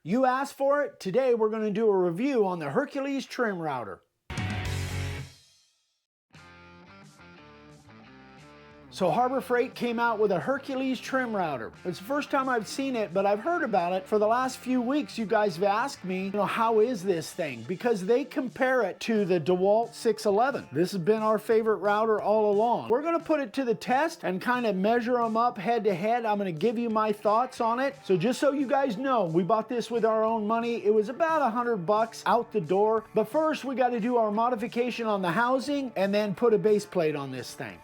You asked for it. Today we're going to do a review on the Hercules Trim Router. So Harbor Freight came out with a Hercules Trim Router. It's the first time I've seen it, but I've heard about it. For the last few weeks, you guys have asked me, how is this thing? Because they compare it to the DeWalt 611. This has been our favorite router all along. We're gonna put it to the test and kind of measure them up head to head. I'm gonna give you my thoughts on it. So just so you guys know, we bought this with our own money. It was about $100 out the door. But first, we gotta do our modification on the housing and then put a base plate on this thing.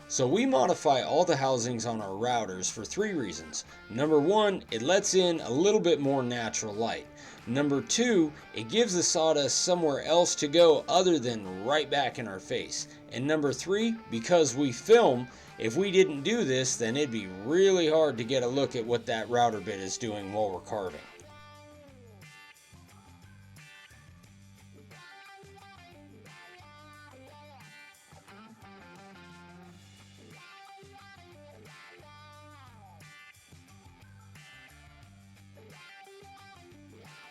So we modify all the housings on our routers for 3 reasons. Number 1, it lets in a little bit more natural light. Number 2, it gives the sawdust somewhere else to go other than right back in our face. And number 3, because we film, if we didn't do this, then it'd be really hard to get a look at what that router bit is doing while we're carving.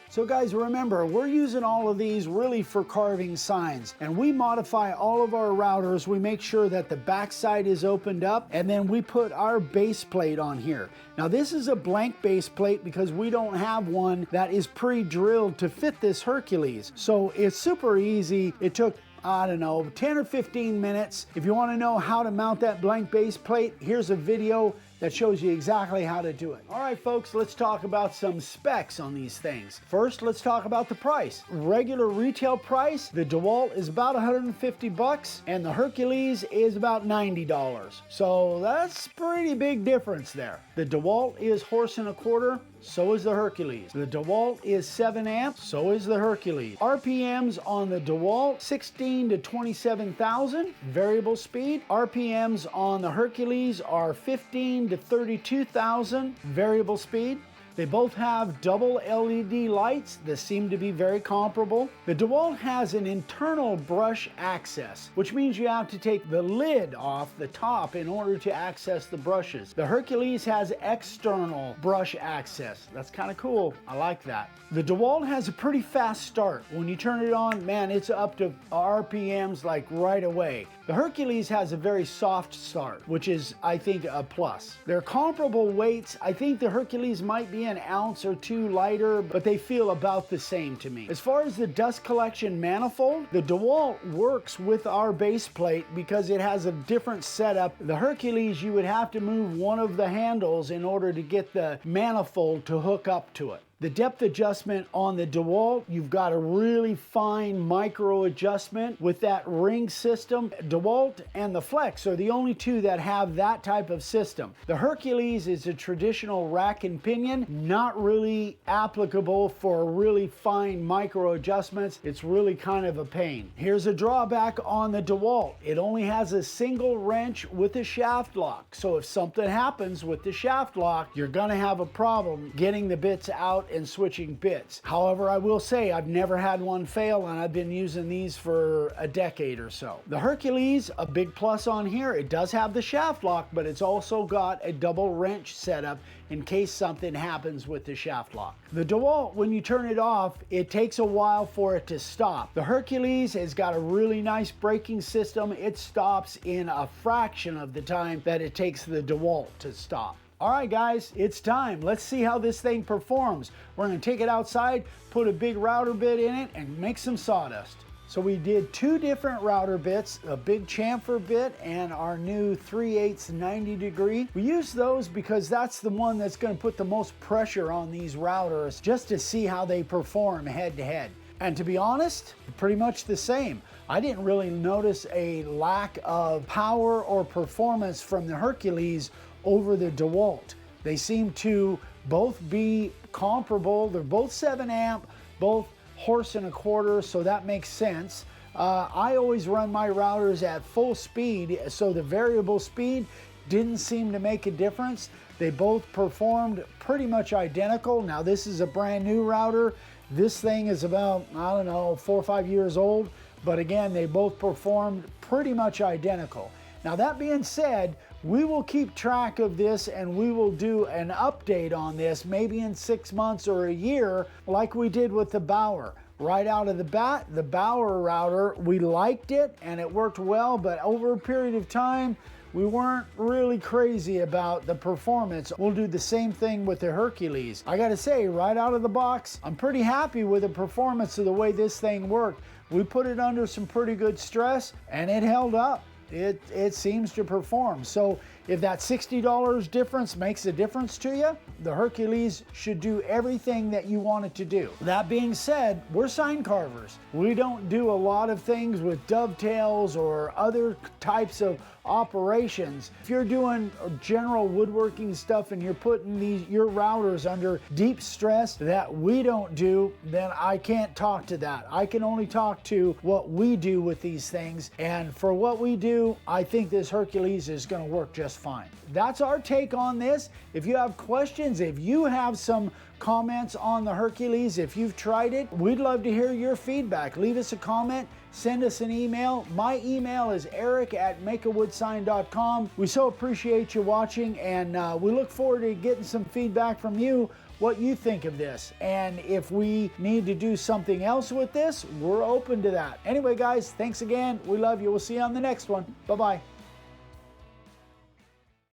So guys, remember, we're using all of these really for carving signs, and we modify all of our routers. We make sure that the backside is opened up, and then we put our base plate on here. Now this is a blank base plate because we don't have one that is pre-drilled to fit this Hercules. So it's super easy. It took, I don't know, 10 or 15 minutes. If you want to know how to mount that blank base plate, here's a video that shows you exactly how to do it. All right, folks, let's talk about some specs on these things. First, let's talk about the price. Regular retail price, the DeWalt is about $150 and the Hercules is about $90. So that's a pretty big difference there. The DeWalt is 1.25 horse, so is the Hercules. The DeWalt is 7 amps, so is the Hercules. RPMs on the DeWalt, 16 to 27,000, variable speed. RPMs on the Hercules are 15 to 32,000, variable speed. They both have double LED lights that seem to be very comparable. The DeWalt has an internal brush access, which means you have to take the lid off the top in order to access the brushes. The Hercules has external brush access. That's kind of cool. I like that. The DeWalt has a pretty fast start. When you turn it on, man, it's up to RPMs like right away. The Hercules has a very soft start, which is, I think, a plus. They're comparable weights. I think the Hercules might be an ounce or 2 lighter, but they feel about the same to me. As far as the dust collection manifold, the DeWalt works with our base plate because it has a different setup. The Hercules, you would have to move one of the handles in order to get the manifold to hook up to it. The depth adjustment on the DeWalt, you've got a really fine micro adjustment with that ring system. DeWalt and the Flex are the only two that have that type of system. The Hercules is a traditional rack and pinion, not really applicable for really fine micro adjustments. It's really kind of a pain. Here's a drawback on the DeWalt. It only has a single wrench with a shaft lock. So if something happens with the shaft lock, you're gonna have a problem getting the bits out and switching bits. However, I will say I've never had one fail, and I've been using these for a decade or so. The Hercules, a big plus on here, it does have the shaft lock, but it's also got a double wrench setup in case something happens with the shaft lock. The DeWalt, when you turn it off, it takes a while for it to stop. The Hercules has got a really nice braking system. It stops in a fraction of the time that it takes the DeWalt to stop. All right, guys, it's time. Let's see how this thing performs. We're gonna take it outside, put a big router bit in it, and make some sawdust. So we did 2 different router bits, a big chamfer bit and our new 3/8 90 degree. We use those because that's the one that's gonna put the most pressure on these routers just to see how they perform head to head. And to be honest, pretty much the same. I didn't really notice a lack of power or performance from the Hercules over the DeWalt. They seem to both be comparable. They're both 7 amp, both 1.25 horse, so that makes sense. I always run my routers at full speed, so the variable speed didn't seem to make a difference. They both performed pretty much identical. Now this is a brand new router. This thing is about, I don't know, 4 or 5 years old, but again, they both performed pretty much identical. Now that being said, We will keep track of this and we will do an update on this maybe in 6 months or a year, like we did with the Bauer. Right out of the bat, the Bauer router, we liked it and it worked well, but over a period of time, we weren't really crazy about the performance. We'll do the same thing with the Hercules. I gotta say, right out of the box, I'm pretty happy with the performance of the way this thing worked. We put it under some pretty good stress and it held up. It seems to perform. So if that $60 difference makes a difference to you, the Hercules should do everything that you want it to do. That being said, we're sign carvers. We don't do a lot of things with dovetails or other types of operations. If you're doing general woodworking stuff and you're putting your routers under deep stress that we don't do, then I can't talk to that. I can only talk to what we do with these things, and for what we do, I think this Hercules is going to work just fine. That's our take on this. If you have questions, if you have some comments on the Hercules, if you've tried it, we'd love to hear your feedback. Leave us a comment, send us an email. My email is eric@makeawoodsign.com. We so appreciate you watching, and we look forward to getting some feedback from you, what you think of this. And if we need to do something else with this, we're open to that. Anyway, guys, thanks again. We love you. We'll see you on the next one. Bye-bye.